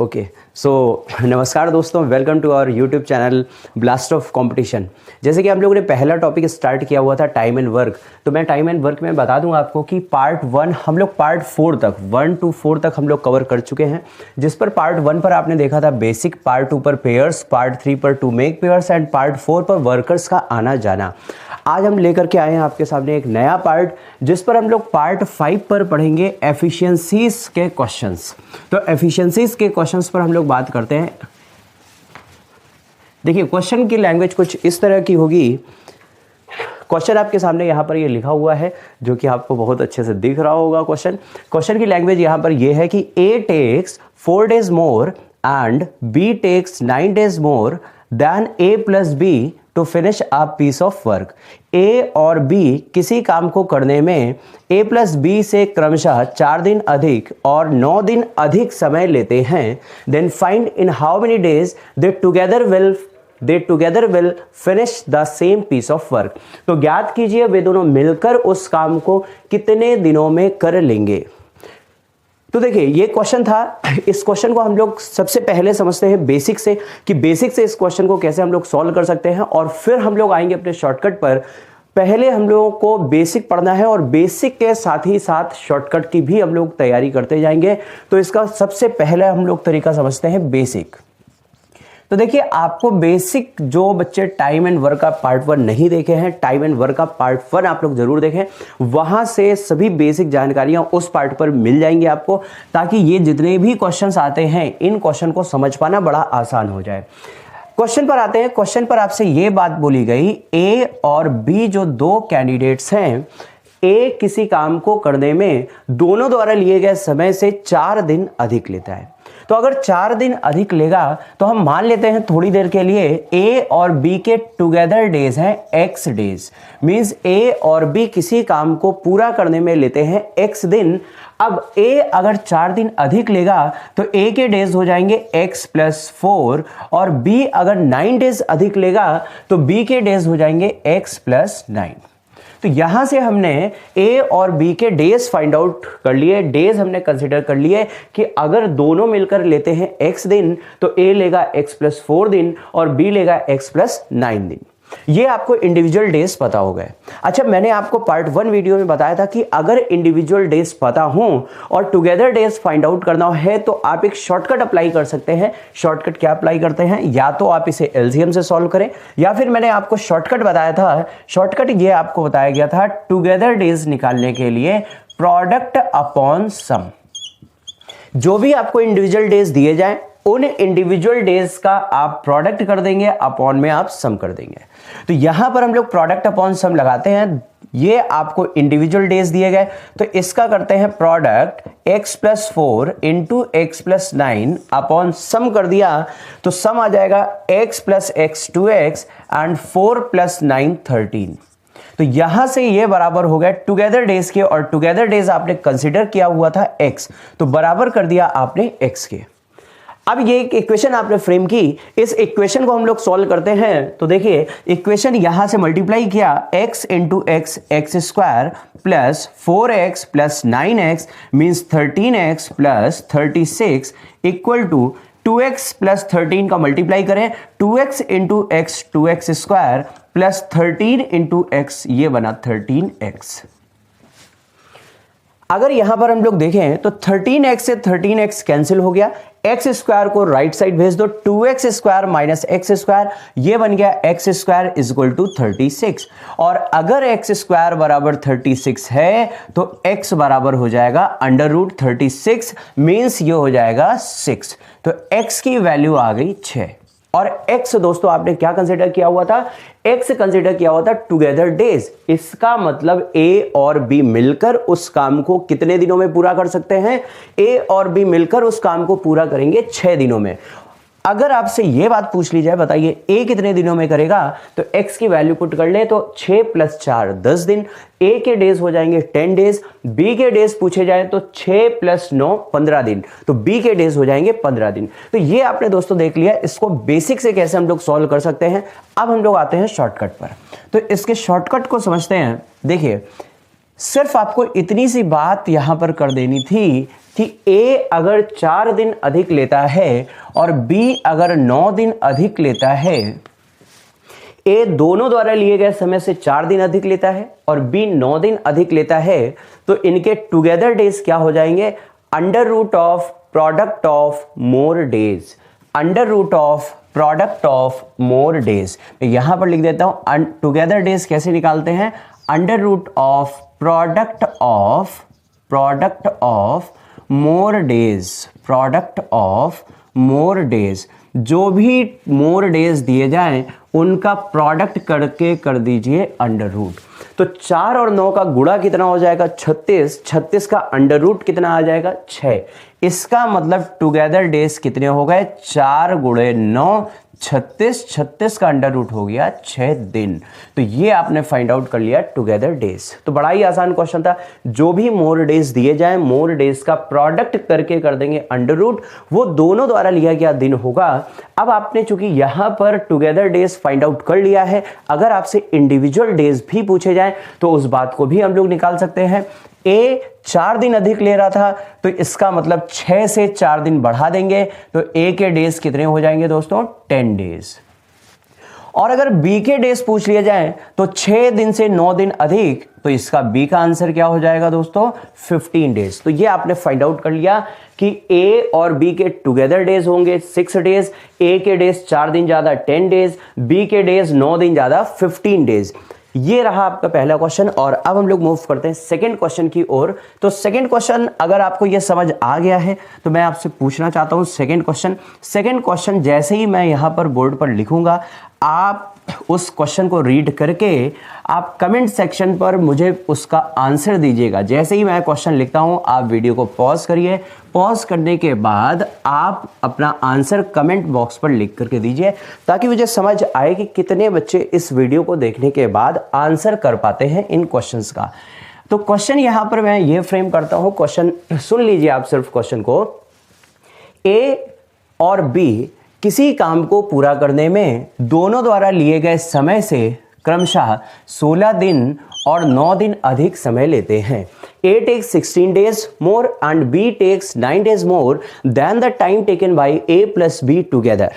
Okay so नमस्कार दोस्तों, welcome to our YouTube channel blast of competition. जैसे कि आप लोगों ने पहला टॉपिक स्टार्ट किया हुआ था टाइम एंड वर्क, तो मैं टाइम एंड वर्क में बता दूंगा आपको कि पार्ट 1 हम लोग पार्ट 4 तक 1 to 4 तक हम लोग कवर कर चुके हैं। जिस पर पार्ट 1 पर आपने देखा था बेसिक, पार्ट 2 पर पेयर्स, पार्ट 3 पर to make pairs and part 4 पर वर्कर्स का आना जाना। आज हम लेकर के आए हैं आपके सामने एक नया पार्ट, जिस पर हम लोग पार्ट 5 पर पढ़ेंगे एफिशिएंसीज के क्वेश्चंस। तो एफिशिएंसीज के क्वेश्चंस पर हम लोग बात करते हैं। देखिए क्वेश्चन की लैंग्वेज कुछ इस तरह की होगी। क्वेश्चन आपके सामने यहाँ पर ये लिखा हुआ है, जो कि आपको बहुत अच्छे से दिख रहा होगा। क्वेश्चन की लैंग्वेज यहाँ पर ये है कि A takes 4 days more and B takes 9 days more than A plus B to finish a piece of work। A और B किसी काम को करने में A plus B से क्रमशः 4 दिन अधिक और 9 दिन अधिक समय लेते हैं। Then find in how many days they together will finish the same piece of work। तो ज्ञात कीजिए वे दोनों मिलकर उस काम को कितने दिनों में कर लेंगे। तो देखिए ये क्वेश्चन था। इस क्वेश्चन को हम लोग सबसे पहले समझते हैं बेसिक से, कि बेसिक से इस क्वेश्चन को कैसे हम लोग सॉल्व कर सकते हैं, और फिर हम लोग आएंगे अपने शॉर्टकट पर। पहले हम लोगों को बेसिक पढ़ना है और बेसिक के साथ ही साथ शॉर्टकट की भी हम लोग तैयारी करते जाएंगे। तो इसका सबसे पहले हम लोग तरीका समझते हैं बेसिक। तो देखिए आपको बेसिक, जो बच्चे टाइम एंड वर्क का पार्ट 1 नहीं देखे हैं, टाइम एंड वर्क का पार्ट 1 आप लोग जरूर देखें। वहां से सभी बेसिक जानकारियां उस पार्ट पर मिल जाएंगी आपको, ताकि ये जितने भी क्वेश्चंस आते हैं इन क्वेश्चन को समझ पाना बड़ा आसान हो जाए। क्वेश्चन पर आते हैं। क्वेश्चन पर आपसे ये बात बोली गई, A और B जो दो कैंडिडेट्स हैं, A किसी काम को करने में दोनों द्वारा लिए गए समय से 4 दिन अधिक लेता है। तो अगर 4 दिन अधिक लेगा तो हम मान लेते हैं थोड़ी देर के लिए A और B के टुगेदर डेज हैं X डेज। मींस A और B किसी काम को पूरा करने में लेते हैं X दिन। अब A अगर 4 दिन अधिक लेगा तो A के डेज हो जाएंगे X + 4, और B अगर 9 डेज अधिक लेगा तो B के डेज हो जाएंगे X + 9। तो यहां से हमने A और B के डेज फाइंड आउट कर लिए, डेज हमने कंसीडर कर लिए कि अगर दोनों मिलकर लेते हैं X दिन तो A लेगा X + 4 दिन और B लेगा X + 9 दिन। ये आपको इंडिविजुअल डेज पता हो गए। अच्छा, मैंने आपको पार्ट 1 वीडियो में बताया था कि अगर इंडिविजुअल डेज पता हो और टुगेदर डेज फाइंड आउट करना है तो आप एक शॉर्टकट अप्लाई कर सकते हैं। शॉर्टकट क्या अप्लाई करते हैं? या तो आप इसे एलसीएम से सॉल्व करें, या फिर मैंने आपको शॉर्टकट बताया था। शॉर्टकट ये आपको बताया गया था टुगेदर डेज निकालने के लिए प्रोडक्ट अपॉन सम। जो भी आपको इंडिविजुअल डेज दिए जाए उन इंडिविजुअल डेज का आप प्रोडक्ट कर देंगे, अपॉन में आप सम कर देंगे। तो यहां पर हम लोग प्रोडक्ट अपॉन सम लगाते हैं। ये आपको इंडिविजुअल डेज दिए गए, तो इसका करते हैं product x + 4 into x + 9 upon sum कर दिया तो सम आ जाएगा x + x 2x एंड 4 + 9 13। तो यहां से ये बराबर हो गया टुगेदर डेज के, और टुगेदर डेज आपने कंसीडर किया हुआ था x, तो बराबर कर दिया आपने x के। अब ये एक इक्वेशन आपने फ्रेम की, इस इक्वेशन को हम लोग सॉल्व करते हैं। तो देखिए इक्वेशन यहां से मल्टीप्लाई किया, x into x x² plus 4x plus 9x means 13x plus 36 equal to 2x plus 13 का मल्टीप्लाई करें, 2x into x 2x² plus 13 into x, ये बना 13x। अगर यहां पर हम लोग देखें तो 13x से 13x कैंसिल हो गया, x² को राइट साइड भेज दो, 2x² माइनस x², ये बन गया x² इक्वल टू 36। और अगर x² बराबर 36 है तो x बराबर हो जाएगा √36, मीन्स ये हो जाएगा 6। तो x की वैल्यू आ गई 6। और x दोस्तों आपने क्या कंसीडर किया हुआ था? x कंसीडर किया हुआ था टुगेदर डेज। इसका मतलब A और B मिलकर उस काम को कितने दिनों में पूरा कर सकते हैं? A और B मिलकर उस काम को पूरा करेंगे 6 दिनों में। अगर आपसे यह बात पूछ ली जाए, बताइए A कितने दिनों में करेगा, तो x की वैल्यू पुट कर ले तो 6 + 4 10 दिन। A के डेज हो जाएंगे 10 डेज, B के डेज पूछे जाए तो 6 + 9 15 दिन, तो B के डेज हो जाएंगे 15 दिन। तो ये आपने दोस्तों देख लिया, इसको बेसिक से कैसे हम लोग सॉल्व कर सकते हैं। अब हम लोग आते हैं शॉर्टकट पर। तो इसके शॉर्टकट को समझते हैं। देखिए सिर्फ आपको इतनी सी बात यहां पर कर देनी थी कि ए अगर 4 दिन अधिक लेता है और बी अगर 9 दिन अधिक लेता है, ए दोनों द्वारा लिए गए समय से 4 दिन अधिक लेता है और बी 9 दिन अधिक लेता है, तो इनके टुगेदर डेज क्या हो जाएंगे? Under root of product of more days, under root of product of more days. मैं यहां पर लिख देता हूं टुगेदर डेज कैसे निकालते हैं? Under root of product of more days, product of more days. जो भी मोर डेज दिए जाएं उनका प्रोडक्ट करके कर दीजिए अंडर रूट। तो 4 और 9 का गुणा कितना हो जाएगा? 36। 36 का अंडर रूट कितना आ जाएगा? 6। इसका मतलब टुगेदर डेज कितने हो गए? 4 गुणे 9 36। 36 का अंडर रूट हो गया 6 दिन। तो ये आपने फाइंड आउट कर लिया टुगेदर डेज। तो बड़ा ही आसान क्वेश्चन था। जो भी मोर डेज दिए जाए, मोर डेज का प्रोडक्ट करके कर देंगे अंडर रूट, वो दोनों द्वारा लिया गया दिन होगा। अब आपने चूंकि यहां पर टुगेदर डेज फाइंड आउट कर लिया है, अगर आपसे इंडिविजुअल डेज भी पूछे जाए तो उस बात को भी हम लोग निकाल सकते हैं। ए 4 दिन अधिक ले रहा था, तो इसका मतलब 6 से 4 दिन बढ़ा देंगे, तो ए के डेज कितने हो जाएंगे दोस्तों? 10 डेज। और अगर बी के डेज पूछ लिए जाए तो 6 दिन से 9 दिन अधिक, तो इसका बी का आंसर क्या हो जाएगा दोस्तों? 15 डेज। तो ये आपने फाइंड आउट कर लिया कि ए और बी के टुगेदर डेज होंगे 6 डेज, ए के डेज 4 दिन ज्यादा 10 डेज, बी के डेज 9 दिन ज्यादा 15 डेज। ये रहा आपका पहला क्वेश्चन। और अब हम लोग मूव करते हैं सेकंड क्वेश्चन की ओर। तो सेकंड क्वेश्चन अगर आपको ये समझ आ गया है तो मैं आपसे पूछना चाहता हूं सेकंड क्वेश्चन जैसे ही मैं यहां पर बोर्ड पर लिखूंगा, आप उस क्वेश्चन को रीड करके आप कमेंट सेक्शन पर मुझे उसका आंसर दीजिएगा। जैसे ही मैं क्वेश्चन लिखता हूं, आप वीडियो को पॉज करिए। पॉज करने के बाद आप अपना आंसर कमेंट बॉक्स पर लिख करके दीजिए, ताकि मुझे समझ आए कि कितने बच्चे इस वीडियो को देखने के बाद आंसर कर पाते हैं इन क्वेश्चंस का। तो क्वेश्चन यहां पर मैं ये फ्रेम करता हूं। क्वेश्चन सुन लीजिए आप सिर्फ क्वेश्चन को। ए और बी किसी काम को पूरा करने में दोनों द्वारा लिए गए समय से क्रमशः 16 दिन और 9 दिन अधिक समय लेते हैं। A takes 16 days more and B takes 9 days more than the time taken by A plus B together.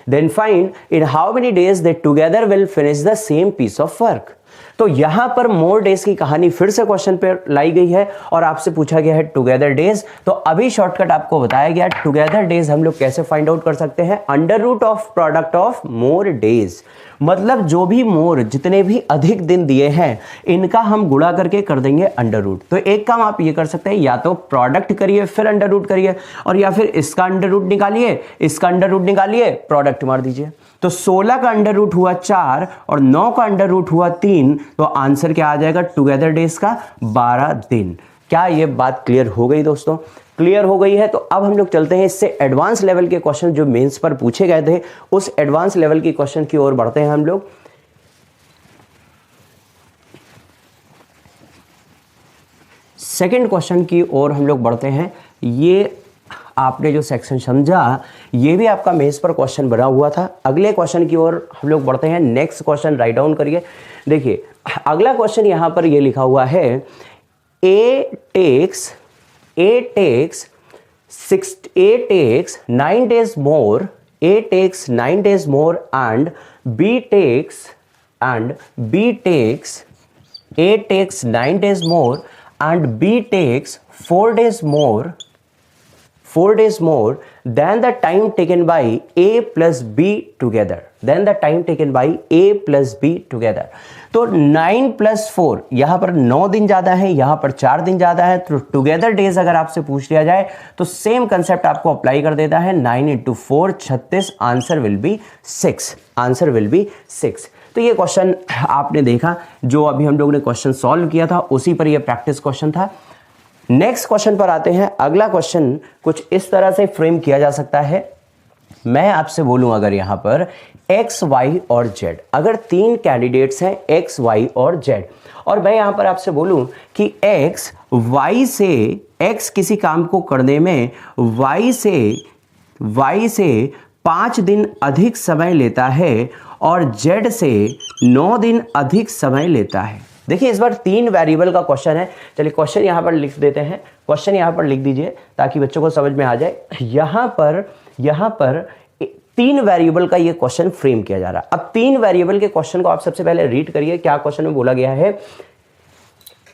Then find in how many days they together will finish the same piece of work. तो यहां पर more days की कहानी फिर से question पे लाई गई है और आपसे पूछा गया है टुगेदर डेज। तो अभी शॉर्टकट आपको बताया गया टुगेदर डेज हम लोग कैसे फाइंड आउट कर सकते हैं? Under root of product of more days. मतलब जो भी मोर, जितने भी अधिक दिन दिए हैं, इनका हम गुणा करके कर देंगे अंडर रूट। तो एक काम आप ये कर सकते हैं, या तो प्रोडक्ट करिए फिर अंडर रूट करिए, और या फिर इसका अंडर रूट निकालिए, इसका अंडर रूट निकालिए, प्रोडक्ट मार दीजिए। तो 16 का अंडर रूट हुआ 4 और 9 का अंडर रूट हुआ 3, तो आंसर क्या आ जाएगा टुगेदर डेज का? 12 दिन। क्या ये बात क्लियर हो गई दोस्तों? क्लियर हो गई है। तो अब हम लोग चलते हैं इससे एडवांस लेवल के क्वेश्चन जो मेंस पर पूछे गए थे, उस एडवांस लेवल के क्वेश्चन की ओर बढ़ते हैं हम लोग। सेकंड क्वेश्चन की ओर हम लोग बढ़ते हैं। ये आपने जो सेक्शन समझा, ये भी आपका मेंस पर क्वेश्चन बना हुआ था। अगले क्वेश्चन की ओर हम लोग बढ़ते हैं। नेक्स्ट क्वेश्चन राइट डाउन करिए। देखिए अगला क्वेश्चन यहां पर ये लिखा हुआ है, A takes 9 days more, A takes 9 days more and B takes A takes 9 days more and B takes 4 days more than the time taken by A plus B together. तो 9 plus 4, यहां पर 9 दिन ज्यादा है, यहां पर 4 दिन ज्यादा है। तो टुगेदर डेज अगर आपसे पूछ लिया जाए तो सेम कंसेप्ट आपको अप्लाई कर देता है। 9 into 4 36, आंसर विल बी 6। तो ये क्वेश्चन आपने देखा, जो अभी हम लोगों ने क्वेश्चन सॉल्व किया था उसी पर यह प्रैक्टिस क्वेश्चन था। नेक्स्ट क्वेश्चन पर आते हैं। अगला क्वेश्चन कुछ इस तरह से फ्रेम किया जा सकता है। मैं आपसे बोलूं अगर यहां पर x, y और z, अगर 3 कैंडिडेट्स हैं x, y और z, और मैं यहां पर आपसे बोलूं कि x किसी काम को करने में y से 5 दिन अधिक समय लेता है और z से 9 दिन अधिक समय लेता है। देखिए इस बार 3 वेरिएबल का क्वेश्चन है। चलिए क्वेश्चन यहां पर लिख देते हैं, क्वेश्चन यहां पर लिख दीजिए ताकि बच्चों को समझ में आ जाए। यहां पर 3 वेरिएबल का ये क्वेश्चन फ्रेम किया जा रहा है। अब 3 वेरिएबल के क्वेश्चन को आप सबसे पहले रीड करिए, क्या क्वेश्चन में बोला गया है।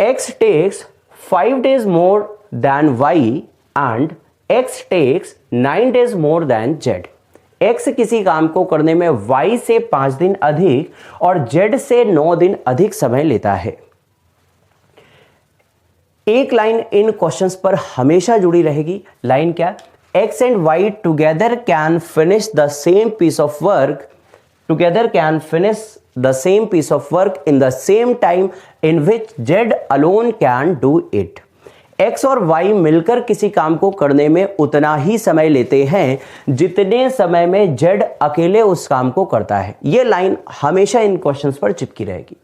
x takes 5 days more than y and x takes 9 days more than z। x किसी काम को करने में y से 5 दिन अधिक और z से 9 दिन अधिक समय लेता है। एक लाइन इन क्वेश्चंस पर हमेशा जुड़ी रहेगी। लाइन क्या? x and y together can finish the same piece of work in the same time in which z alone can do it। x और y मिलकर किसी काम को करने में उतना ही समय लेते हैं जितने समय में z अकेले उस काम को करता है। यह लाइन हमेशा इन क्वेश्चंस पर चिपकी रहेगी।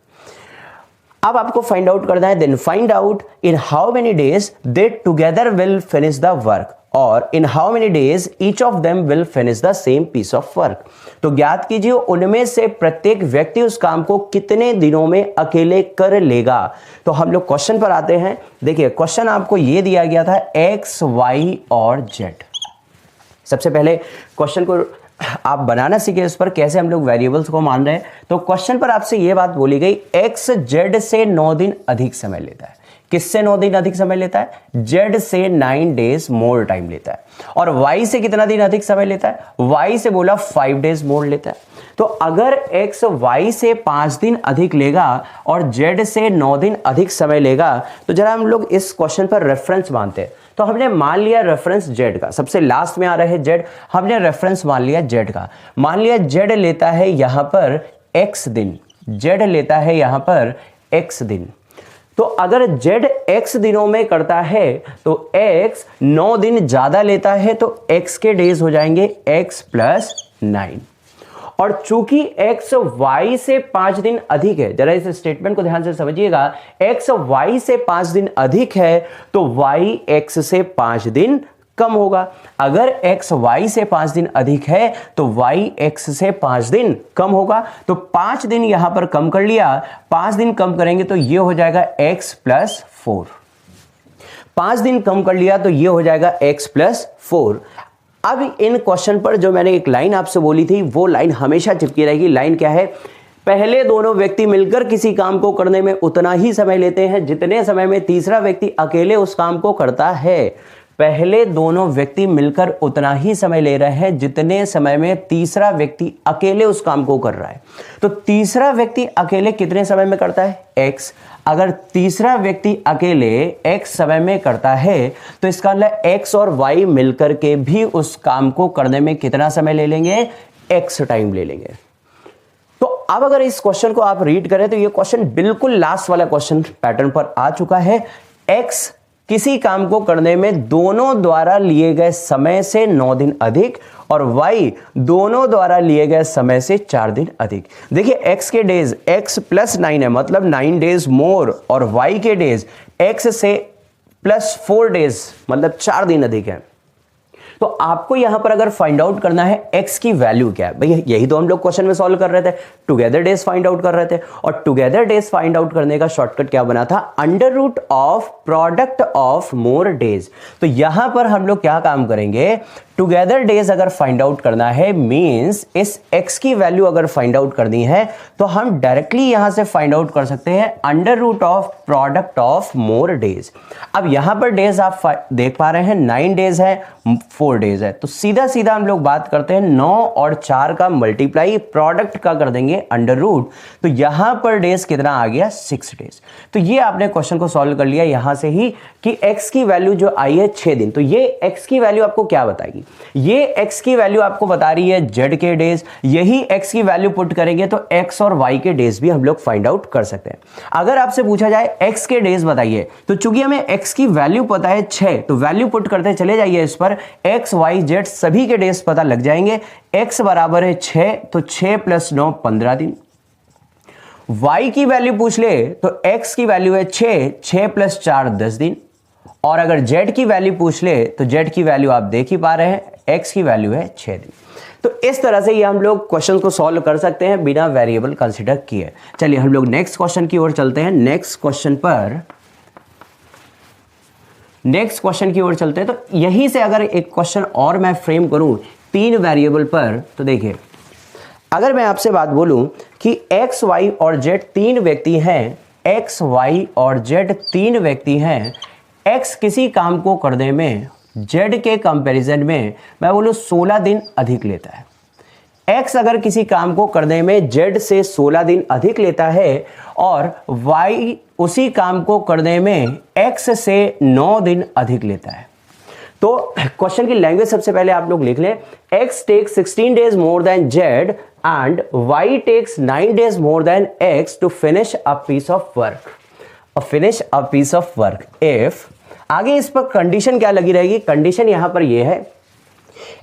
अब आपको फाइंड आउट करना है, then find out in how many days they together will finish the work और in how many days each of them will finish the same piece of work. तो ज्ञात कीजिए उनमें से प्रत्येक व्यक्ति उस काम को कितने दिनों में अकेले कर लेगा। तो हम लोग क्वेश्चन पर आते हैं। देखिए क्वेश्चन आपको यह दिया गया था x, y और z। सबसे पहले क्वेश्चन को आप बनाना सीखे, इस पर कैसे हम लोग वेरिएबल्स को मान रहे हैं। तो क्वेश्चन पर आपसे यह बात बोली गई, x z से 9 दिन अधिक समय लेता है। किससे 9 दिन अधिक समय लेता है? z से 9 डेज मोर टाइम लेता है। और y से कितना दिन अधिक समय लेता है? y से बोला 5 डेज मोर लेता है। तो अगर x y से 5 दिन अधिक लेगा और z से 9 दिन अधिक समय लेगा, तो जरा हम लोग इस क्वेश्चन पर रेफरेंस मानते हैं। तो हमने मान लिया रेफरेंस z का, सबसे लास्ट में आ रहा है z, हमने रेफरेंस मान लिया z का। मान लिया z लेता है यहां पर x दिन, z लेता है यहां पर x दिन। तो अगर z x दिनों में करता है तो x 9 दिन ज्यादा लेता है, तो x के डेज हो जाएंगे x प्लस 9। और चूंकि x y से 5 दिन अधिक है, जरा इस स्टेटमेंट को ध्यान से समझिएगा, x y से 5 दिन अधिक है तो y x से 5 दिन कम होगा। अगर x y से 5 दिन अधिक है तो y x से 5 दिन कम होगा। तो 5 दिन यहां पर कम कर लिया, 5 दिन कम करेंगे तो ये हो जाएगा x प्लस 4। 5 दिन कम कर लिया तो ये हो जाएगा x प्लस 4। अब इन क्वेश्चन पर जो मैंने एक लाइन आपसे बोली थी वो लाइन हमेशा चिपकी रहेगी। लाइन क्या है? पहले दोनों व्यक्ति मिलकर किसी काम को करने में उतना ही समय लेते हैं जितने समय में तीसरा व्यक्ति अकेले उस काम को करता है। पहले दोनों व्यक्ति मिलकर उतना ही समय ले रहे हैं जितने समय में तीसरा व्यक्ति अकेले उस काम को कर रहा है। तो तीसरा व्यक्ति अकेले कितने समय में करता है? x। अगर तीसरा व्यक्ति अकेले x समय में करता है तो इसका मतलब x और y मिलकर के भी उस काम को करने में कितना समय ले लेंगे? x टाइम ले लेंगे। तो अब अगर इस क्वेश्चन को आप रीड करें तो ये क्वेश्चन बिल्कुल लास्ट वाला क्वेश्चन पैटर्न पर आ चुका है। x किसी काम को करने में दोनों द्वारा लिए गए समय से 9 दिन अधिक और y दोनों द्वारा लिए गए समय से 4 दिन अधिक। देखिए x के डेज x प्लस 9 है, मतलब 9 डेज मोर, और y के डेज x से प्लस 4 डेज मतलब 4 दिन अधिक है। तो आपको यहां पर अगर फाइंड आउट करना है x की वैल्यू क्या है, भाई यही तो हम लोग क्वेश्चन में सॉल्व कर रहे थे, टुगेदर डेज फाइंड आउट कर रहे थे। और टुगेदर डेज फाइंड आउट करने का शॉर्टकट क्या बना था? Under root of product of more days. तो यहां पर हम लोग क्या काम करेंगे? टुगेदर डेज अगर फाइंड आउट करना है, मींस इस x की वैल्यू अगर फाइंड आउट करनी है तो हम डायरेक्टली यहां से फाइंड आउट कर सकते हैं under root of product of more days. अब यहां पर डेज आप देख पा रहे हैं 9 डेज है, 4 डेज है, तो सीधा सीधा हम लोग बात करते हैं 9 और 4 का मल्टीप्लाई प्रोडक्ट का कर देंगे अंडर रूट। तो यहां पर डेज कितना आ गया? 6 डेज। तो ये आपने क्वेश्चन को सॉल्व कर लिया यहां से ही कि x की वैल्यू जो आई है 6 दिन। तो ये x की वैल्यू आपको क्या बताएगी? ये x की वैल्यू आपको बता रही है z के डेज। यही x की वैल्यू पुट करेंगे तो x और y के डेज भी हम लोग फाइंड आउट कर सकते हैं। अगर आपसे पूछा जाए x के डेज बताइए, तो चूंकि हमें x की वैल्यू पता है 6, तो वैल्यू पुट करते चले जाइए इस पर, x y z सभी के डेज पता लग जाएंगे। x बराबर है 6, तो 6 प्लस 9 15 दिन। y की वैल्यू पूछ ले तो x की वैल्यू है 6 प्लस 4 10 दिन। और अगर z की वैल्यू पूछ ले तो z की वैल्यू आप देख ही पा रहे हैं, x की वैल्यू है 6 दिन। तो इस तरह से ये हम लोग क्वेश्चन को सॉल्व कर सकते हैं बिना वेरिएबल कंसीडर किए। चलिए हम लोग नेक्स्ट क्वेश्चन की ओर चलते हैं। नेक्स्ट क्वेश्चन की ओर चलते हैं। तो यहीं से अगर एक क्वेश्चन और मैं फ्रेम करूं 3 वेरिएबल पर, तो देखिए अगर मैं आपसे बात बोलूं कि x, y और z 3 व्यक्ति हैं, x, y और z 3 व्यक्ति हैं, x किसी काम को करने में z के कंपैरिजन में मैं बोलूं 16 दिन अधिक लेता है। x अगर किसी काम को करने में z से 16 दिन अधिक लेता है और y उसी काम को करने में x से 9 दिन अधिक लेता है। तो क्वेश्चन की लैंग्वेज सबसे पहले आप लोग लिख लें, x takes 16 days more than z and y takes 9 days more than x to finish a piece of work. If आगे इस पर कंडीशन क्या लगी रहेगी, कंडीशन यहां पर यह है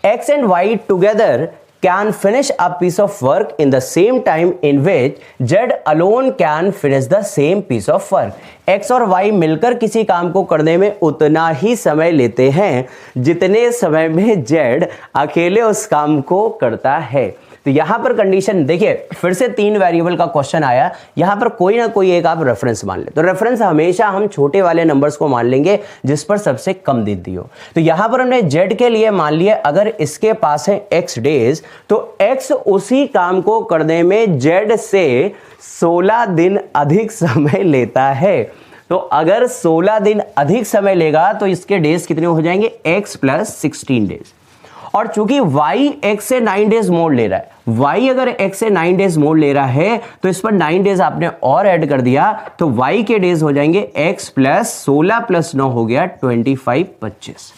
x and y together can finish a piece of work in the same time in which z alone can finish the same piece of work. x और y मिलकर किसी काम को करने में उतना ही समय लेते हैं जितने समय में z अकेले उस काम को करता है। तो यहां पर कंडीशन देखिए, फिर से 3 वेरिएबल का क्वेश्चन आया, यहां पर कोई ना कोई एक आप रेफरेंस मान ले। तो रेफरेंस हमेशा हम छोटे वाले नंबर्स को मान लेंगे जिस पर सबसे कम गिनती हो। तो यहां पर हमने z के लिए मान लिया अगर इसके पास है x डेज, तो x उसी काम को करने में z से 16 दिन अधिक समय लेता है। तो अगर 16 दिन अधिक समय लेगा तो इसके डेज कितने हो जाएंगे, x + 16 डेज। और चूंकि y x से 9 डेज मोड़ ले रहा है, y अगर x से 9 डेज मोड़ ले रहा है तो इस पर 9 डेज आपने और ऐड कर दिया तो y के डेज हो जाएंगे x + 16 + 9 हो गया 25 25।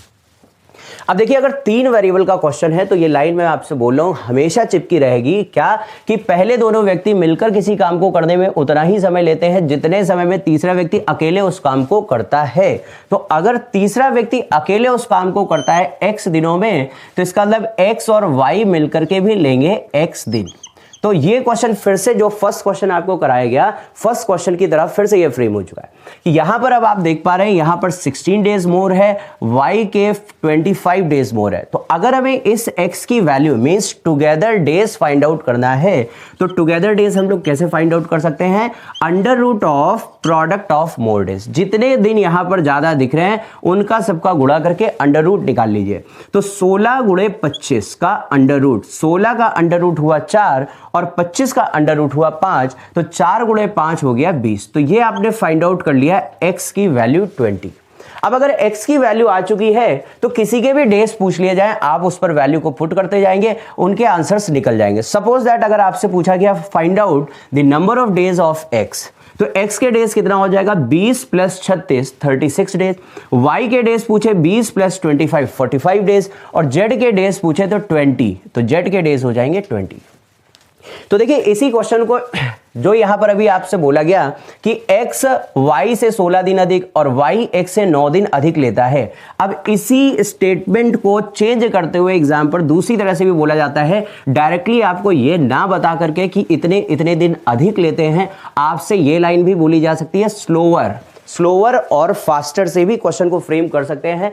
अब देखिए अगर 3 वेरिएबल का क्वेश्चन है तो ये लाइन मैं आपसे बोल रहा हूं हमेशा चिपकी रहेगी, क्या कि पहले दोनों व्यक्ति मिलकर किसी काम को करने में उतना ही समय लेते हैं जितने समय में तीसरा व्यक्ति अकेले उस काम को करता है। तो अगर तीसरा व्यक्ति अकेले उस काम को करता है x दिनों में, तो इसका मतलब x और y मिलकर के भी लेंगे x दिन। तो ये क्वेश्चन फिर से जो फर्स्ट क्वेश्चन आपको कराया गया, फर्स्ट क्वेश्चन की तरफ फिर से ये फ्रेम हो चुका है कि यहां पर अब आप देख पा रहे हैं यहां पर 16 डेज मोर है, y के 25 डेज मोर है। तो अगर हमें इस x की value means together days find out करना है, तो टुगेदर डेज हम लोग कैसे फाइंड आउट कर सकते हैं, √ of product of more days. जितने दिन यहां पर ज्यादा दिख रहे हैं उनका सबका गुणा करके √ निकाल लीजिए। तो 16 × 25 का √ 16 का √ हुआ 4 और 25 का √ हुआ 5, तो 4 × 5 हो गया 20। तो ये आपने फाइंड आउट कर लिया x की वैल्यू 20। अब अगर x की वैल्यू आ चुकी है तो किसी के भी डेज पूछ लिए जाए, आप उस पर वैल्यू को पुट करते जाएंगे, उनके आंसर्स निकल जाएंगे। सपोज दैट अगर आपसे पूछा गया find out the number of days of x, तो x के डेज कितना हो जाएगा, 20 + 36 36 डेज। y के डेज पूछे 20 + 25 45 डेज और z के डेज पूछे तो 20, तो z के डेज हो जाएंगे 20। तो देखिए इसी क्वेश्चन को जो यहां पर अभी आपसे बोला गया कि x y से 16 दिन अधिक और y x से 9 दिन अधिक लेता है। अब इसी स्टेटमेंट को चेंज करते हुए एग्जाम पर दूसरी तरह से भी बोला जाता है, डायरेक्टली आपको ये ना बता करके कि इतने इतने दिन अधिक लेते हैं, आपसे ये लाइन भी बोली जा सकती है स्लोअर और फास्टर से भी क्वेश्चन को फ्रेम कर सकते हैं।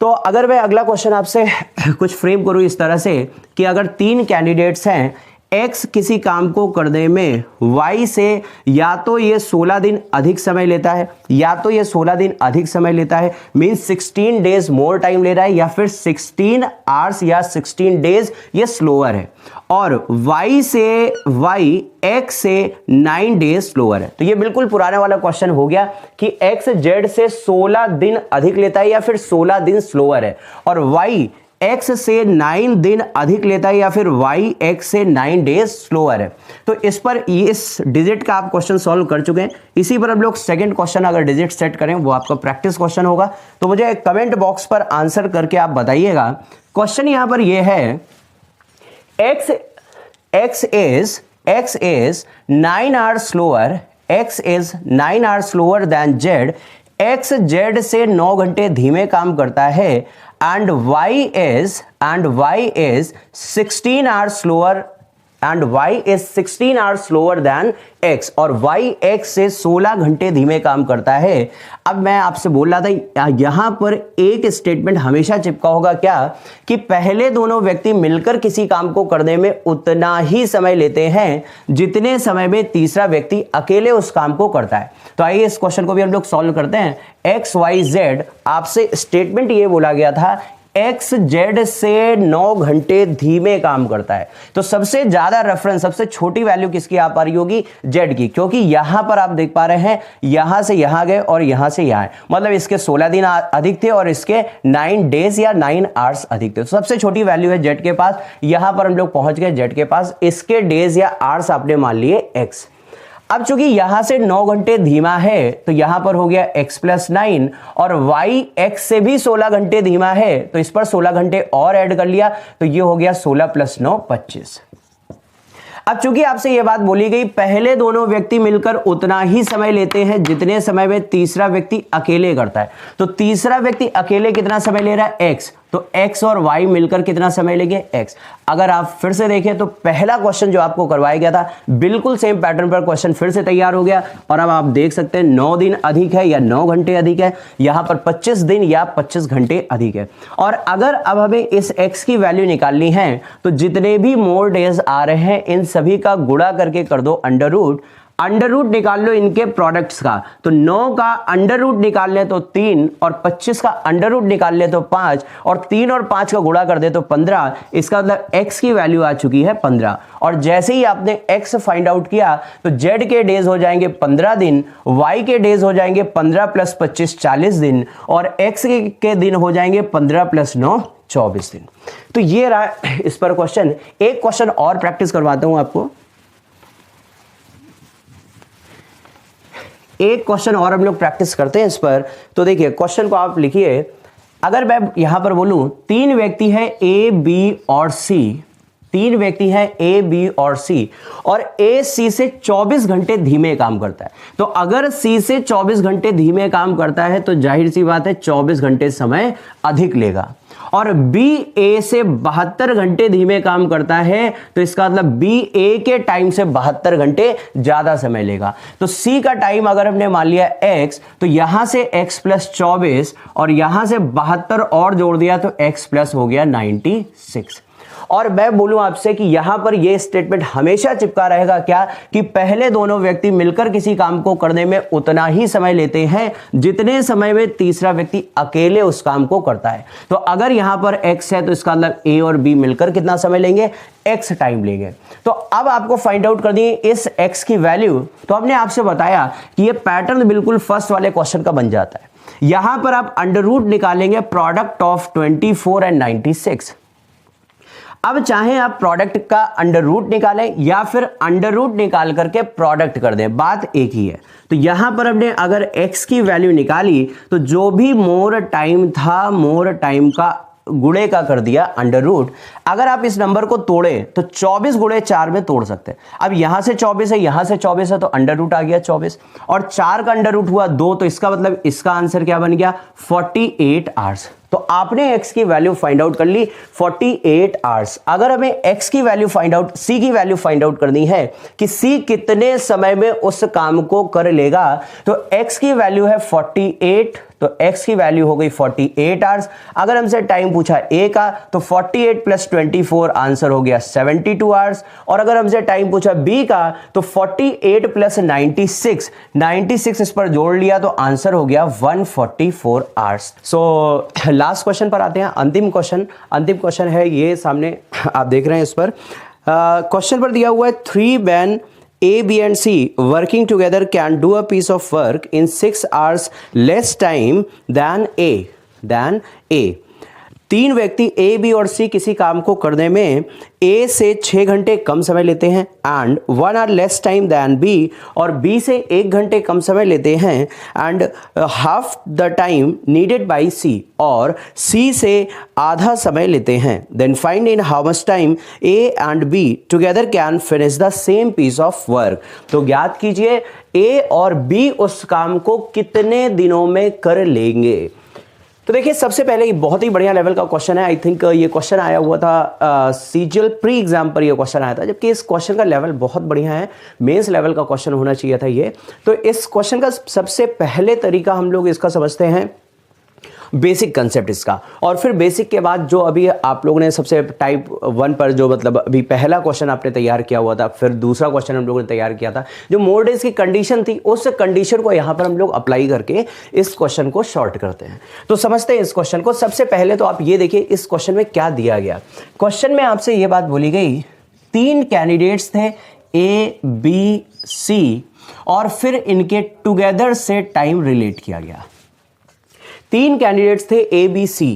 तो अगर मैं अगला क्वेश्चन आपसे कुछ फ्रेम करूं इस तरह से कि अगर 3 कैंडिडेट्स हैं, x किसी काम को करने में y से या तो ये 16 दिन अधिक समय लेता है या तो ये 16 दिन अधिक समय लेता है, मीन्स 16 डेज मोर टाइम ले रहा है, या फिर 16 आवर्स या 16 डेज ये स्लोअर है, और y x से 9 डेज स्लोअर है। तो ये बिल्कुल पुराने वाला क्वेश्चन हो गया कि x z से 16 दिन अधिक लेता है या फिर 16 दिन स्लोअर है, और y x से 9 दिन अधिक लेता है या फिर y x से 9 डेज स्लोअर है। तो इस पर इस डिजिट का आप क्वेश्चन सॉल्व कर चुके हैं। इसी पर हम लोग सेकंड क्वेश्चन अगर डिजिट सेट करें वो आपका प्रैक्टिस क्वेश्चन होगा। तो मुझे कमेंट बॉक्स पर आंसर करके आप बताइएगा। क्वेश्चन यहां पर ये है, x is 9 hours slower, x is 9 hours slower than z, x z से 9 घंटे धीमे काम करता है, and y is 16 hours slower and y is 16 hours slower then x, और y x से 16 घंटे धीमे काम करता है। अब मैं आपसे बोल रहा था यहां पर एक स्टेटमेंट हमेशा चिपका होगा क्या, कि पहले दोनों व्यक्ति मिलकर किसी काम को करने में उतना ही समय लेते हैं जितने समय में तीसरा व्यक्ति अकेले उस काम को करता है। तो आइए इस क्वेश्चन को भी हम लोग सॉल्व करते हैं। एक्स वाई जेड, आपसे स्टेटमेंट ये बोला गया था एक्स जेड से 9 घंटे धीमे काम करता है, तो सबसे ज्यादा रेफरेंस, सबसे छोटी वैल्यू किसकी आ पा रही होगी, जेड की, क्योंकि यहां पर आप देख पा रहे हैं यहां से यहां गए और यहां से यहां, मतलब इसके 16 दिन अधिक थे और इसके 9 डेज या 9 आवर्स अधिक थे। तो सबसे छोटी वैल्यू है जेड के पास, यहां पर हम लोग पहुंच गए जेड के पास, इसके डेज या आवर्स आपने मान लिए एक्स। अब चूंकि यहां से 9 घंटे धीमा है तो यहां पर हो गया x प्लस 9, और y x से भी 16 घंटे धीमा है तो इस पर 16 घंटे और ऐड कर लिया, तो ये हो गया 16 प्लस 9 25। अब चूंकि आपसे यह बात बोली गई पहले दोनों व्यक्ति मिलकर उतना ही समय लेते हैं जितने समय में तीसरा व्यक्ति अकेले करता है, तो तीसरा व्यक्ति अकेले कितना समय ले रहा है, x, तो x और y मिलकर कितना समय लेंगे, x। अगर आप फिर से देखें तो पहला क्वेश्चन जो आपको करवाया गया था बिल्कुल सेम पैटर्न पर क्वेश्चन फिर से तैयार हो गया, और अब आप देख सकते हैं 9 दिन अधिक है या 9 घंटे अधिक है, यहां पर 25 दिन या 25 घंटे अधिक है। और अगर अब हमें इस x की वैल्यू निकालनी है तो जितने भी मोर डेज आ रहे हैं इन सभी का गुणा करके कर दो अंडर रूट निकाल लो इनके प्रोडक्ट्स का, तो 9 का अंडर रूट निकाल ले तो 3, और 25 का अंडर रूट निकाल ले तो 5, और 3 और 5 का गुणा कर दे तो 15। इसका मतलब x की वैल्यू आ चुकी है 15, और जैसे ही आपने x फाइंड आउट किया तो z के डेज हो जाएंगे 15 दिन, y के डेज हो जाएंगे 15 प्लस 25 40 दिन, और x के दिन हो जाएंगे 15 प्लस 9 24 दिन। तो ये रहा इस पर क्वेश्चन। एक क्वेश्चन और प्रैक्टिस करवाता हूं आपको, एक क्वेश्चन और हम लोग प्रैक्टिस करते हैं इस पर। तो देखिए क्वेश्चन को आप लिखिए, अगर मैं यहां पर बोलूं 3 व्यक्ति हैं ए बी और सी, 3 व्यक्ति हैं ए बी और सी, और ए सी से 24 घंटे धीमे काम करता है, तो अगर सी से 24 घंटे धीमे काम करता है तो जाहिर सी बात है 24 घंटे समय अधिक लेगा, और बी ए से 72 घंटे धीमे काम करता है तो इसका मतलब बी ए के टाइम से 72 घंटे ज्यादा समय लेगा। तो सी का टाइम अगर हमने मान लिया x, तो यहां से x प्लस 24 और यहां से 72 और जोड़ दिया तो x प्लस हो गया 96। और मैं बोलूं आपसे कि यहां पर यह स्टेटमेंट हमेशा चिपका रहेगा क्या, कि पहले दोनों व्यक्ति मिलकर किसी काम को करने में उतना ही समय लेते हैं जितने समय में तीसरा व्यक्ति अकेले उस काम को करता है। तो अगर यहां पर x है तो इसका मतलब a और b मिलकर कितना समय लेंगे, x टाइम लेंगे। तो अब आपको फाइंड आउट कर दिए इस x की वैल्यू, तो हमने आपसे बताया कि यह पैटर्न बिल्कुल फर्स्ट वाले क्वेश्चन का बन जाता है। यहां पर आप अंडर रूट निकालेंगे प्रोडक्ट ऑफ 24 एंड 96। अब चाहे आप प्रोडक्ट का अंडर रूट निकालें या फिर अंडर रूट निकाल करके प्रोडक्ट कर दें, बात एक ही है। तो यहां पर हमने अगर x की वैल्यू निकाली तो जो भी मोर टाइम था मोर टाइम का गुणे का कर दिया अंडर रूट। अगर आप इस नंबर को तोड़े तो 24 गुणे 4 में तोड़ सकते हैं। अब यहां से 24 है, यहां से 24 है, तो अंडर रूट आ गया 24, और 4 का अंडर रूट हुआ 2, तो इसका मतलब इसका आंसर क्या बन गया, 48 आवर्स। तो आपने x की वैल्यू फाइंड आउट कर ली 48 आवर्स। अगर हमें x की वैल्यू फाइंड आउट, c की वैल्यू फाइंड आउट करनी है कि c कितने समय में उस काम को कर लेगा, तो x की वैल्यू है 48, तो x की वैल्यू हो गई 48 आवर्स। अगर हमसे टाइम पूछा a का तो 48 प्लस 24 आंसर हो गया 72 आवर्स, और अगर हमसे टाइम पूछा b का तो 48 प्लस 96 इस पर जोड़ लिया तो आंसर हो गया 144 आवर्स। सो लास्ट क्वेश्चन पर आते हैं, अंतिम क्वेश्चन है ये सामने आप देख रहे हैं। इस पर क्वेश्चन पर दिया हुआ है 3 men A, B and C working together can do a piece of work in 6 hours less time than A। 3 व्यक्ति A, B और C किसी काम को करने में A से 6 घंटे कम समय लेते हैं and 1 hour less time than B, और B से 1 घंटे कम समय लेते हैं and half the time needed by C, और C से आधा समय लेते हैं। Then find in how much time A and B together can finish the same piece of work. तो ज्ञात कीजिए A और B उस काम को कितने दिनों में कर लेंगे। तो देखिए सबसे पहले ये बहुत ही बढ़िया लेवल का क्वेश्चन है। आई थिंक ये क्वेश्चन आया हुआ था सीजीएल प्री एग्जाम पर, ये क्वेश्चन आया था, जबकि इस क्वेश्चन का लेवल बहुत बढ़िया है, मेंस लेवल का क्वेश्चन होना चाहिए था ये। तो इस क्वेश्चन का सबसे पहले तरीका हम लोग इसका समझते हैं बेसिक कंसेप्ट इसका, और फिर बेसिक के बाद जो अभी आप लोगों ने सबसे टाइप 1 पर जो मतलब अभी पहला क्वेश्चन आपने तैयार किया हुआ था, फिर दूसरा क्वेश्चन हम लोगों ने तैयार किया था, जो मोर डेज की कंडीशन थी उस कंडीशन को यहां पर हम लोग अप्लाई करके इस क्वेश्चन को शॉर्ट करते हैं। तो समझते हैं इस क्वेश्चन को। सबसे पहले तो आप ये देखिए इस क्वेश्चन में क्या दिया गया। क्वेश्चन में आपसे ये बात बोली गई, 3 कैंडिडेट्स थे ए बी सी और फिर इनके टुगेदर से टाइम रिलेट किया गया। 3 कैंडिडेट्स थे ए बी सी,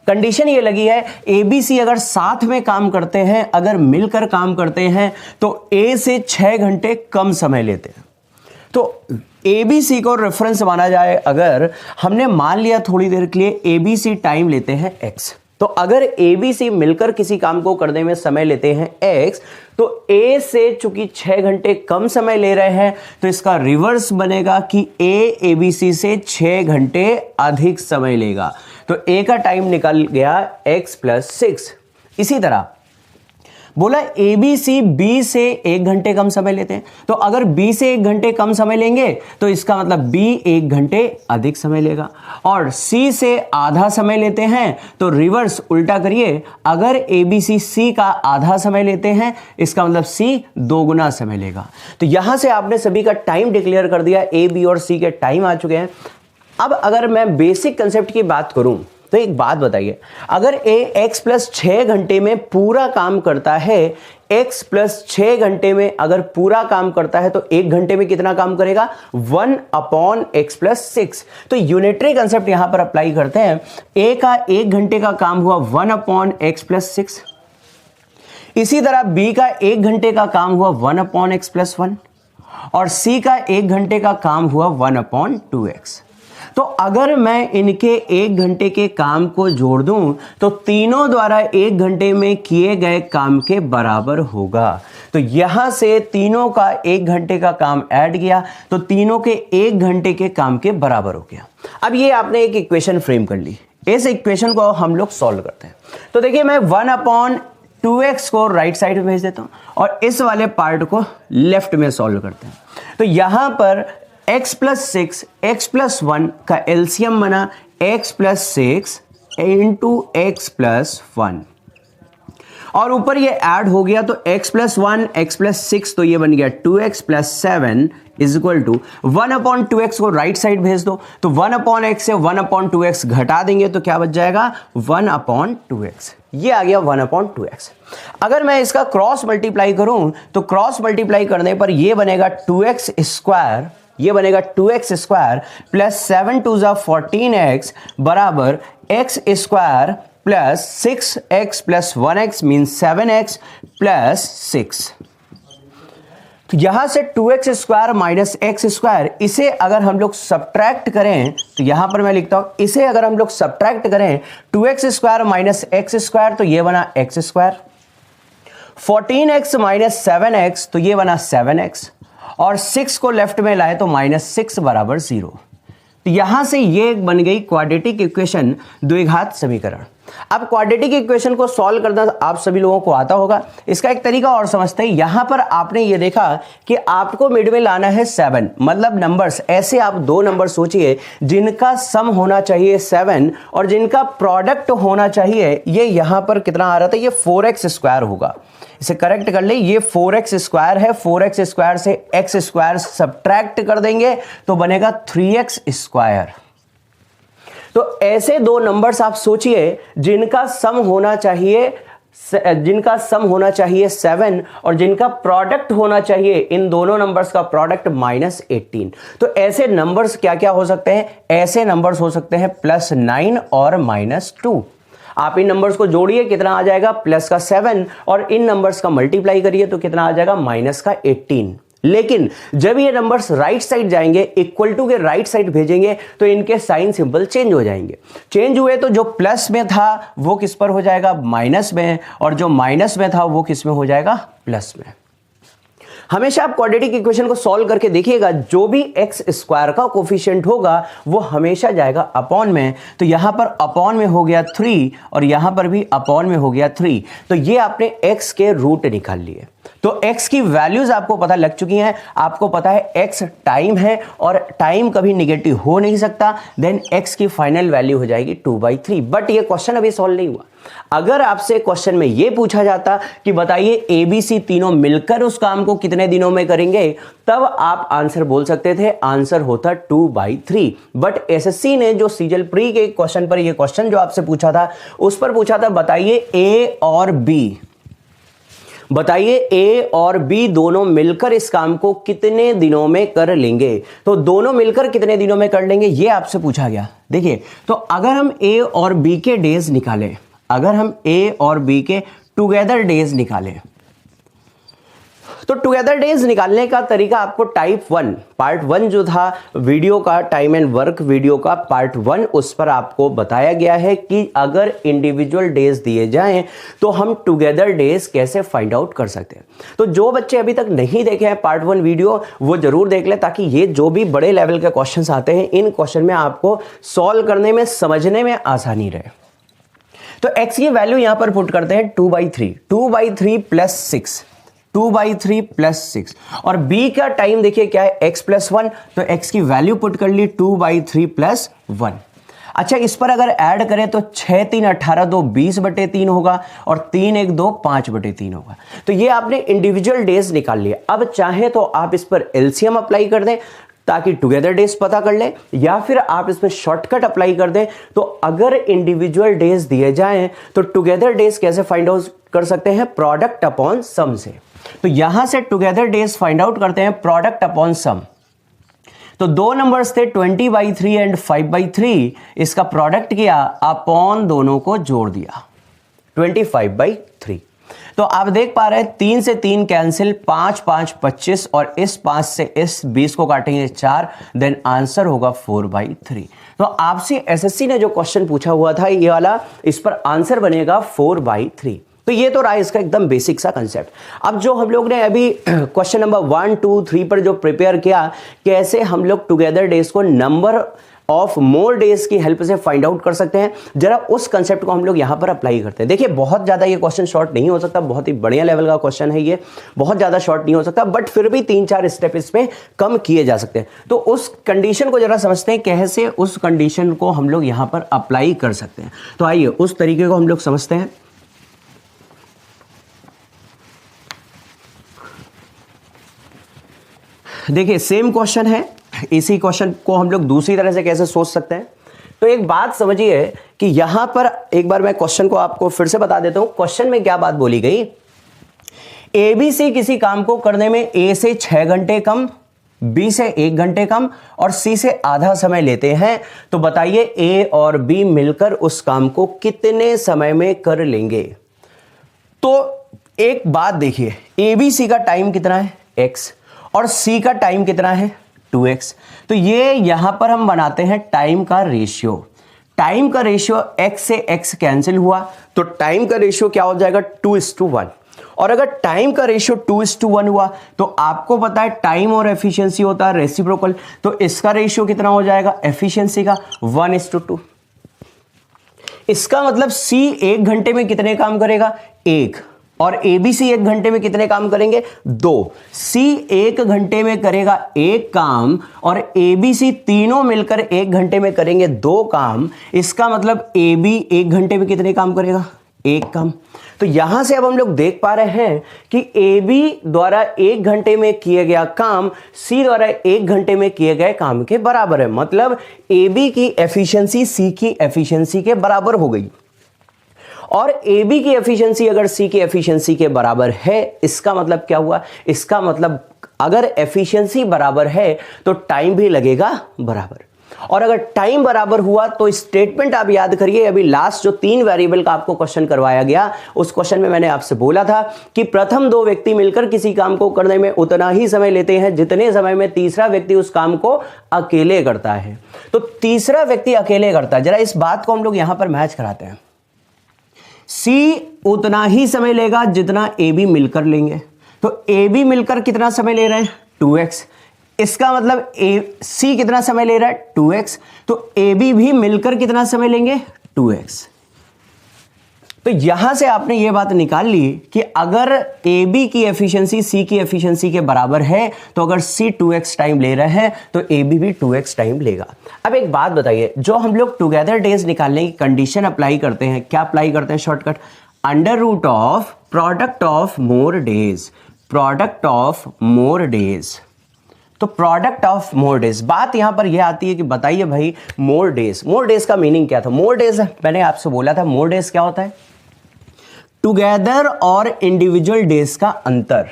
कंडीशन ये लगी है ए बी सी अगर साथ में काम करते हैं, अगर मिलकर काम करते हैं तो ए से 6 घंटे कम समय लेते हैं। तो ए बी सी को रेफरेंस माना जाए, अगर हमने मान लिया थोड़ी देर के लिए ए बी सी टाइम लेते हैं एक्स, तो अगर ए बी सी मिलकर किसी काम को करने में समय लेते हैं एक्स, तो ए से चूंकि 6 घंटे कम समय ले रहे हैं तो इसका रिवर्स बनेगा कि ए बी सी से 6 घंटे अधिक समय लेगा। तो ए का टाइम निकल गया x + 6। इसी तरह बोला ए बी सी बी से 1 घंटे कम समय लेते हैं, तो अगर बी से 1 घंटे कम समय लेंगे तो इसका मतलब बी 1 घंटे अधिक समय लेगा, और सी से आधा समय लेते हैं तो रिवर्स उल्टा करिए, अगर ए बी सी का आधा समय लेते हैं इसका मतलब सी 2 गुना समय लेगा। तो यहां से आपने सभी का टाइम डिक्लेयर कर दिया, ए बी और सी के टाइम आ चुके हैं। अब अगर मैं बेसिक कंसेप्ट की बात करूं तो एक बात बताइए, अगर ए x + 6 घंटे में पूरा काम करता है, x + 6 घंटे में अगर पूरा काम करता है तो 1 घंटे में कितना काम करेगा? 1/x + 6। तो यूनिटरी कंसेप्ट यहां पर अप्लाई करते हैं। a का 1 घंटे का काम हुआ 1/x + 6, इसी तरह b का 1 घंटे का काम हुआ 1/x + 1, और c का 1 घंटे का काम हुआ 1/2x। तो अगर मैं इनके 1 घंटे के काम को जोड़ दूं तो तीनों द्वारा 1 घंटे में किए गए काम के बराबर होगा। तो यहां से तीनों का 1 घंटे का काम ऐड किया तो तीनों के 1 घंटे के काम के बराबर हो गया। अब ये आपने एक इक्वेशन फ्रेम कर ली, इस इक्वेशन को हम लोग सॉल्व करते हैं। तो देखिए मैं 1/2x को राइट साइड में भेज देता हूं और इस वाले पार्ट को लेफ्ट में सॉल्व करते हैं। तो यहां पर x + 6 x + 1 का एलसीएम बना x + 6 × x + 1, और ऊपर ये ऐड हो गया तो x + 1 x + 6 तो ये बन गया 2x + 7 = 1/2x को राइट साइड भेज दो। तो 1/x से 1/2x घटा देंगे तो क्या बच जाएगा? 1/2x। ये आ गया 1/2x। अगर मैं इसका क्रॉस मल्टीप्लाई करूं तो क्रॉस मल्टीप्लाई करने पर ये बनेगा 2x², ये बनेगा 2x² + 7 × 2 = 14x बराबर x² + 6x + 1x means 7x + 6। तो यहां से 2x² - x², इसे अगर हम लोग सब्ट्रैक्ट करें तो यहां पर मैं लिखता हूं, इसे अगर हम लोग सब्ट्रैक्ट करें 2x² - x² तो ये बना x², 14x - 7x तो ये बना 7x, और 6 को लेफ्ट में लाए तो -6 = 0। तो यहां से ये बन गई क्वाड्रेटिक इक्वेशन, द्विघात समीकरण। अब क्वाड्रेटिक इक्वेशन को सॉल्व करना आप सभी लोगों को आता होगा। इसका एक तरीका और समझते हैं। यहां पर आपने ये देखा कि आपको मिड में लाना है 7, मतलब नंबर्स ऐसे आप 2 नंबर सोचिए जिनका सम होना चाहिए 7 और जिनका प्रोडक्ट होना चाहिए, ये यहां पर कितना आ रहा था? ये 4x² होगा। इसे करेक्ट कर ले, ये 4x² है, 4x² से x² सब्ट्रैक्ट कर देंगे तो बनेगा 3x²। तो ऐसे 2 नंबर्स आप सोचिए जिनका सम होना चाहिए 7 और जिनका प्रोडक्ट होना चाहिए, इन दोनों नंबर्स का प्रोडक्ट -18। तो ऐसे नंबर्स क्या क्या हो सकते हैं? ऐसे नंबर्स हो सकते हैं +9 और -2। आप इन नंबर्स को जोड़िए, कितना आ जाएगा? +7, और इन नंबर्स का मल्टीप्लाई करिए तो कितना आ जाएगा? -18। लेकिन जब ये नंबर्स राइट साइड जाएंगे, इक्वल टू के राइट साइड भेजेंगे तो इनके साइन सिंबल चेंज हो जाएंगे। चेंज हुए तो जो प्लस में था वो किस पर हो जाएगा? माइनस में, और जो माइनस में था वो किस में हो जाएगा? प्लस में। हमेशा आप क्वाड्रेटिक इक्वेशन को सॉल्व करके देखिएगा, जो भी एक्स स्क्वायर का कोफिशिएंट होगा वो हमेशा जाएगा अपॉन में। तो यहां पर अपॉन में हो गया 3 और यहां पर भी अपॉन में हो गया 3। तो ये आपने एक्स के रूट निकाल लिए। तो x की वैल्यूज आपको पता लग चुकी हैं, आपको पता है x टाइम है और टाइम कभी नेगेटिव हो नहीं सकता, देन x की फाइनल वैल्यू हो जाएगी 2/3। बट ये क्वेश्चन अभी सॉल्व नहीं हुआ। अगर आपसे क्वेश्चन में ये पूछा जाता कि बताइए ABC तीनों मिलकर उस काम को कितने दिनों में करेंगे, तब आप आंसर बोल सकते थे, आंसर होता 2/3। बट एसएससी ने जो सीजल प्री के क्वेश्चन पर ये क्वेश्चन जो आपसे पूछा था, उस पर पूछा था बताइए A और B, बताइए A और B दोनों मिलकर इस काम को कितने दिनों में कर लेंगे। तो दोनों मिलकर कितने दिनों में कर लेंगे ये आपसे पूछा गया। देखिए, तो अगर हम A और B के डेज निकालें, अगर हम A और B के टुगेदर डेज निकालें, तो टुगेदर डेज निकालने का तरीका आपको टाइप 1 पार्ट 1 जो था वीडियो का, टाइम एंड वर्क वीडियो का पार्ट 1, उस पर आपको बताया गया है कि अगर इंडिविजुअल डेज दिए जाएं तो हम टुगेदर डेज कैसे फाइंड आउट कर सकते हैं। तो जो बच्चे अभी तक नहीं देखे हैं पार्ट 1 वीडियो, वो जरूर देख लें, ताकि ये जो भी बड़े लेवल के क्वेश्चंस आते हैं, इन क्वेश्चन में आपको सॉल्व करने में, समझने में आसानी रहे। तो x की वैल्यू यहां पर पुट करते हैं 2/3, 2/3 प्लस 6, 2/3 प्लस 6, और b का टाइम देखिए क्या है, x प्लस 1, तो x की वैल्यू पुट कर ली 2/3 प्लस 1। अच्छा, इस पर अगर ऐड करें तो 6 3 18 2 20/3 होगा और 3 1 2 5/3 होगा। तो ये आपने इंडिविजुअल डेज निकाल लिए। अब चाहे तो आप इस पर एलसीएम अप्लाई कर दें ताकि टुगेदर डेज पता कर लें, या फिर आप इसमें शॉर्टकट अप्लाई कर दें। तो अगर इंडिविजुअल डेज दिए जाएं तो टुगेदर डेज कैसे फाइंड आउट कर सकते हैं, प्रोडक्ट अपॉन सम से। तो यहां से टुगेदर डेज फाइंड आउट करते हैं प्रोडक्ट अपॉन सम। तो दो नंबर्स थे 20/3 एंड 5/3, इसका प्रोडक्ट किया, अपॉन दोनों को जोड़ दिया 25/3। तो आप देख पा रहे हैं 3 से 3 कैंसिल, 5 5 25, और इस 5 से इस 20 को काटेंगे 4, देन आंसर होगा 4/3। तो आपसे एसएससी ने जो क्वेश्चन पूछा हुआ था ये वाला, इस पर आंसर बनेगा 4/3। तो ये तो रहा इसका एकदम बेसिक सा कंसेप्ट। अब जो हम लोग ने अभी क्वेश्चन नंबर 1 2 3 पर जो प्रिपेयर किया, कैसे हम लोग टुगेदर डेज को नंबर ऑफ मोर डेज की हेल्प से फाइंड आउट कर सकते हैं, जरा उस कंसेप्ट को हम लोग यहां पर अप्लाई करते हैं। देखिए, बहुत ज्यादा ये क्वेश्चन शॉर्ट नहीं हो सकता, बहुत ही बढ़िया लेवल का क्वेश्चन है ये, बहुत ज्यादा शॉर्ट नहीं हो सकता, बट फिर भी 3-4 स्टेप इसमें कम किए जा सकते हैं। तो उस कंडीशन को जरा समझते हैं, कैसे उस कंडीशन को हम लोग यहां पर अप्लाई कर सकते हैं। तो आइए उस तरीके को हम लोग समझते हैं। देखिए, सेम क्वेश्चन है, इसी क्वेश्चन को हम लोग दूसरी तरह से कैसे सोच सकते हैं। तो एक बात समझिए कि यहां पर एक बार मैं क्वेश्चन को आपको फिर से बता देता हूं। क्वेश्चन में क्या बात बोली गई, ABC किसी काम को करने में A से 6 घंटे कम, B से 1 घंटे कम और C से आधा समय लेते हैं। तो बताइए A और B मिलकर उस काम को कितने समय में कर लेंगे। तो एक बात देखिए, ABC का टाइम कितना है X और C का टाइम कितना है 2x। तो ये यहां पर हम बनाते हैं टाइम का रेशियो। टाइम का रेशियो x से x कैंसिल हुआ, तो टाइम का रेशियो क्या हो जाएगा 2:1। और अगर टाइम का रेशियो 2:1 हुआ तो आपको पता है टाइम और एफिशिएंसी होता है रेसिप्रोकल, तो इसका रेशियो कितना हो जाएगा एफिशिएंसी का 1:2। इसका मतलब C 1 घंटे में कितने काम करेगा 1, और ABC 1 घंटे में कितने काम करेंगे 2। C 1 घंटे में करेगा 1 काम और ABC तीनों मिलकर 1 घंटे में करेंगे 2 काम। इसका मतलब AB 1 घंटे में कितने काम करेगा 1 काम। तो यहां से अब हम लोग देख पा रहे हैं कि AB द्वारा 1 घंटे में किए गया काम C द्वारा 1 घंटे में किए गए काम के बराबर है। मतलब AB की एफिशिएंसी C की एफिशिएंसी के बराबर हो गई, और AB की एफिशिएंसी अगर C की एफिशिएंसी के बराबर है, इसका मतलब क्या हुआ, इसका मतलब अगर एफिशिएंसी बराबर है तो टाइम भी लगेगा बराबर। और अगर टाइम बराबर हुआ तो स्टेटमेंट आप याद करिए, अभी लास्ट जो 3 वेरिएबल का आपको क्वेश्चन करवाया गया, उस क्वेश्चन में मैंने आपसे बोला था कि प्रथम 2 व्यक्ति मिलकर किसी काम को करने में उतना ही समय लेते हैं जितने समय में तीसरा व्यक्ति उस काम को अकेले करता है। तो तीसरा व्यक्ति अकेले करता है, जरा इस बात को हम लोग यहां पर मैच कराते हैं। C उतना ही समय लेगा जितना AB मिलकर लेंगे, तो ए बी मिलकर कितना समय ले रहे हैं 2x, इसका मतलब ए सी कितना समय ले रहा है 2x, तो ए बी भी मिलकर कितना समय लेंगे 2x। तो यहां से आपने ये बात निकाल ली कि अगर ए बी की एफिशिएंसी सी की एफिशिएंसी के बराबर है तो अगर सी 2x टाइम ले रहे हैं तो ए बी भी 2x टाइम लेगा। अब एक बात बताइए, जो हम लोग टुगेदर डेज निकालने की कंडीशन अप्लाई करते हैं, क्या अप्लाई करते हैं shortcut, under root of product of more days, product of more days. तो प्रोडक्ट ऑफ मोर डेज, बात यहां पर यह आती है कि बताइए भाई मोर डेज का मीनिंग क्या था। मोर डेज मैंने आपसे बोला था, मोर डेज क्या होता है, टुगेदर और इंडिविजुअल डेज का अंतर।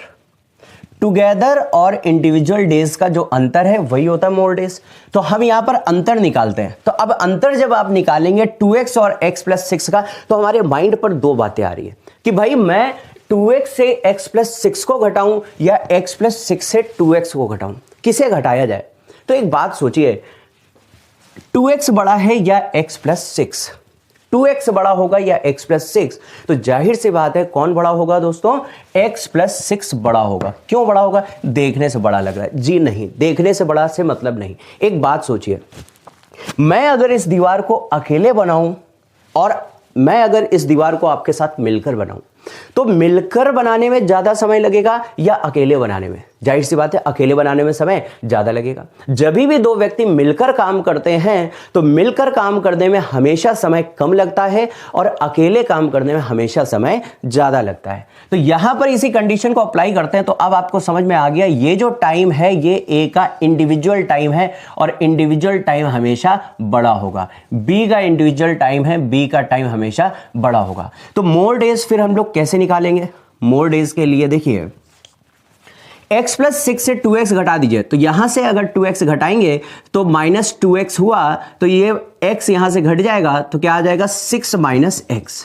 टुगेदर और इंडिविजुअल डेज का जो अंतर है वही होता है मोर डेज। तो हम यहां पर अंतर निकालते हैं। तो अब अंतर जब आप निकालेंगे 2x और x प्लस 6 का, तो हमारे माइंड पर दो बातें आ रही है कि भाई मैं 2x से x प्लस 6 को घटाऊं या x प्लस 6 से 2x को घटाऊं, किसे घटाया जाए। तो एक बात सोचिए, 2x बड़ा है या x प्लस 6, 2x बड़ा होगा या x प्लस 6, तो जाहिर सी बात है कौन बड़ा होगा दोस्तों, x प्लस 6 बड़ा होगा। क्यों बड़ा होगा, देखने से बड़ा लग रहा है जी, नहीं, देखने से बड़ा से मतलब नहीं। एक बात सोचिए, मैं अगर इस दीवार को अकेले बनाऊं और मैं अगर इस दीवार को आपके साथ मिलकर बनाऊं, तो मिलकर बनाने में ज्यादा समय लगेगा या अकेले बनाने में, जाहिर सी बात है अकेले बनाने में समय ज्यादा लगेगा। जब भी दो व्यक्ति मिलकर काम करते हैं तो मिलकर काम करने में हमेशा समय कम लगता है और अकेले काम करने में हमेशा समय ज्यादा लगता है। तो यहां पर इसी कंडीशन को अप्लाई करते हैं। तो अब आपको समझ में आ गया, ये जो टाइम है ये ए का इंडिविजुअल टाइम है और इंडिविजुअल टाइम हमेशा बड़ा होगा, बी का इंडिविजुअल टाइम है, बी का टाइम हमेशा बड़ा होगा। तो मोर डेज फिर हम लोग कैसे निकालेंगे, मोर डेज के लिए देखिए x प्लस 6 से 2x घटा दीजिए। तो यहां से अगर 2x घटाएंगे तो माइनस 2x हुआ, तो ये x यहां से घट जाएगा तो क्या आ जाएगा 6 माइनस x।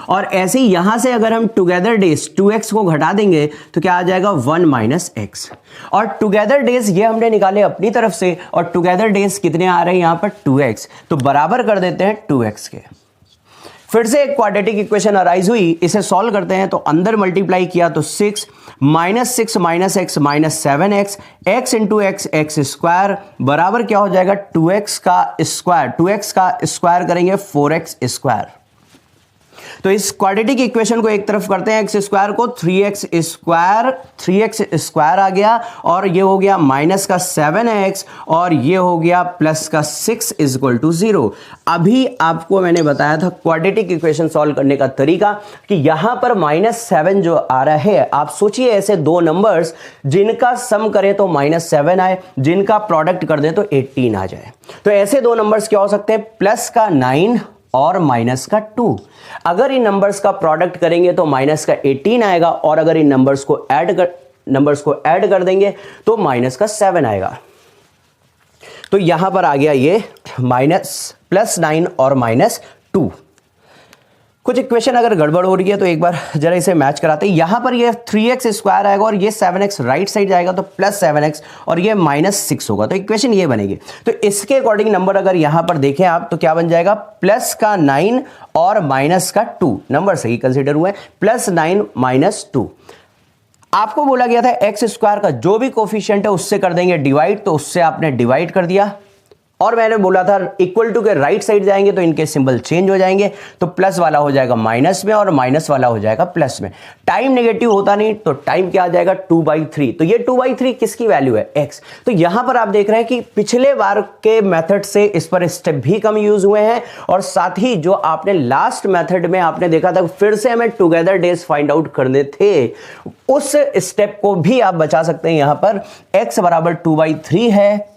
और ऐसे ही यहां से अगर हम टुगेदर डेज 2x को घटा देंगे तो क्या आ जाएगा 1 माइनस x। और टुगेदर डेज ये हमने निकाले अपनी तरफ से, और टुगेदर डेज कितने आ रहे हैं यहां पर 2x, तो बराबर कर देते हैं 2x के। फिर से एक क्वाड्रेटिक इक्वेशन अराइज हुई, इसे सॉल्व करते हैं। तो अंदर मल्टीप्लाई किया तो 6 minus 6 minus x minus 7x, x into x x square बराबर क्या हो जाएगा 2x का स्क्वायर, 2x का स्क्वायर करेंगे 4x स्क्वायर। तो इस क्वाड्रेटिक इक्वेशन को एक तरफ करते हैं, x स्क्वायर को 3x स्क्वायर आ गया, और ये हो गया माइनस का 7x और ये हो गया प्लस का 6 इज इक्वल टू 0। अभी आपको मैंने बताया था क्वाड्रेटिक इक्वेशन सॉल्व करने का तरीका कि यहां पर -7 जो आ रहा है, आप सोचिए ऐसे दो नंबर्स जिनका सम करें तो -7 आए, जिनका प्रोडक्ट कर दें तो 18 आ जाए। तो ऐसे दो नंबर्स क्या हो सकते हैं, प्लस का 9 और माइनस का 2। अगर इन नंबर्स का प्रोडक्ट करेंगे तो माइनस का 18 आएगा, और अगर इन नंबर्स को ऐड कर देंगे तो माइनस का 7 आएगा। तो यहां पर आ गया ये +9 और -2। कुछ इक्वेशन अगर गड़बड़ हो रही है तो एक बार जरा इसे मैच कराते हैं। यहां पर ये 3x स्क्वायर आएगा और ये 7x राइट साइड जाएगा तो +7x और ये -6 होगा, तो इक्वेशन ये बनेगी। तो इसके अकॉर्डिंग नंबर अगर यहां पर देखें आप तो क्या बन जाएगा, प्लस का 9 और माइनस का 2, नंबर सही कंसीडर हुए, +9 -2। आपको बोला गया था x स्क्वायर का जो भी कोफिशिएंट है उससे कर देंगे डिवाइड, तो उससे आपने डिवाइड कर दिया। और मैंने बोला था इक्वल टू के राइट साइड जाएंगे तो इनके सिंबल चेंज हो जाएंगे, तो प्लस वाला हो जाएगा माइनस में और माइनस वाला हो जाएगा प्लस में। टाइम नेगेटिव होता नहीं तो टाइम क्या आ जाएगा 2/3। तो ये 2/3 किसकी वैल्यू है, x। तो यहां पर आप देख रहे हैं कि पिछले बार के मेथड से इस पर स्टेप भी कम यूज हुए हैं, और साथ ही जो आपने लास्ट मेथड में आपने देखा था फिर से हमें टुगेदर डेज फाइंड आउट करने थे, उस स्टेप को भी आप बचा सकते हैं। यहां पर x बराबर 2/3 है,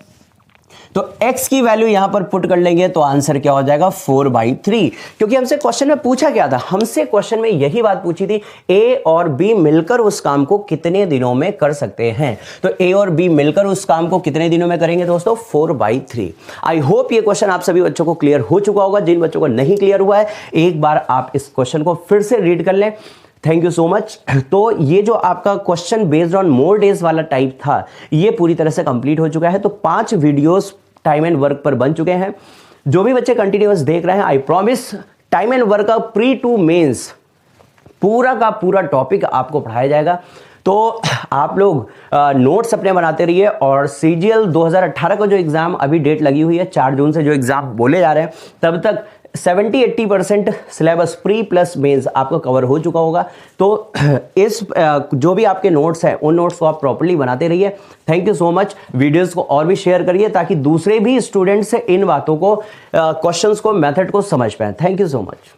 तो x की वैल्यू यहां पर पुट कर लेंगे तो आंसर क्या हो जाएगा 4/3। क्योंकि हमसे क्वेश्चन में पूछा क्या था, हमसे क्वेश्चन में यही बात पूछी थी, a और b मिलकर उस काम को कितने दिनों में कर सकते हैं। तो a और b मिलकर उस काम को कितने दिनों में करेंगे दोस्तों, 4/3। आई होप ये क्वेश्चन आप सभी बच्चों को क्लियर हो चुका होगा। जिन बच्चों को नहीं क्लियर हुआ है एक बार आप इस क्वेश्चन को फिर से रीड कर लें। Thank you so much. तो ये जो आपका question based on more days वाला टाइप था ये पूरी तरह से कंप्लीट हो चुका है। तो 5 वीडियोस टाइम एंड वर्क पर बन चुके हैं। जो भी बच्चे कंटिन्यूअस देख रहे हैं, I promise time and work का प्री टू मेंस पूरा का पूरा टॉपिक आपको पढ़ाया जाएगा। तो आप लोग नोट्स अपने बनाते रहिए और CGL 2018 का जो एग्जाम अभी डेट लगी हुई है 4 जून से जो एग्जाम बोले जा रहे हैं, तब तक 70-80% सिलेबस प्री प्लस मेंस आपको कवर हो चुका होगा। तो इस जो भी आपके नोट्स हैं उन नोट्स को आप प्रॉपर्ली बनाते रहिए। Thank you so much. Videos को और भी शेयर करिए ताकि दूसरे भी स्टूडेंट्स इन बातों को, क्वेश्चंस को, मेथड को समझ पाएं। Thank you so much.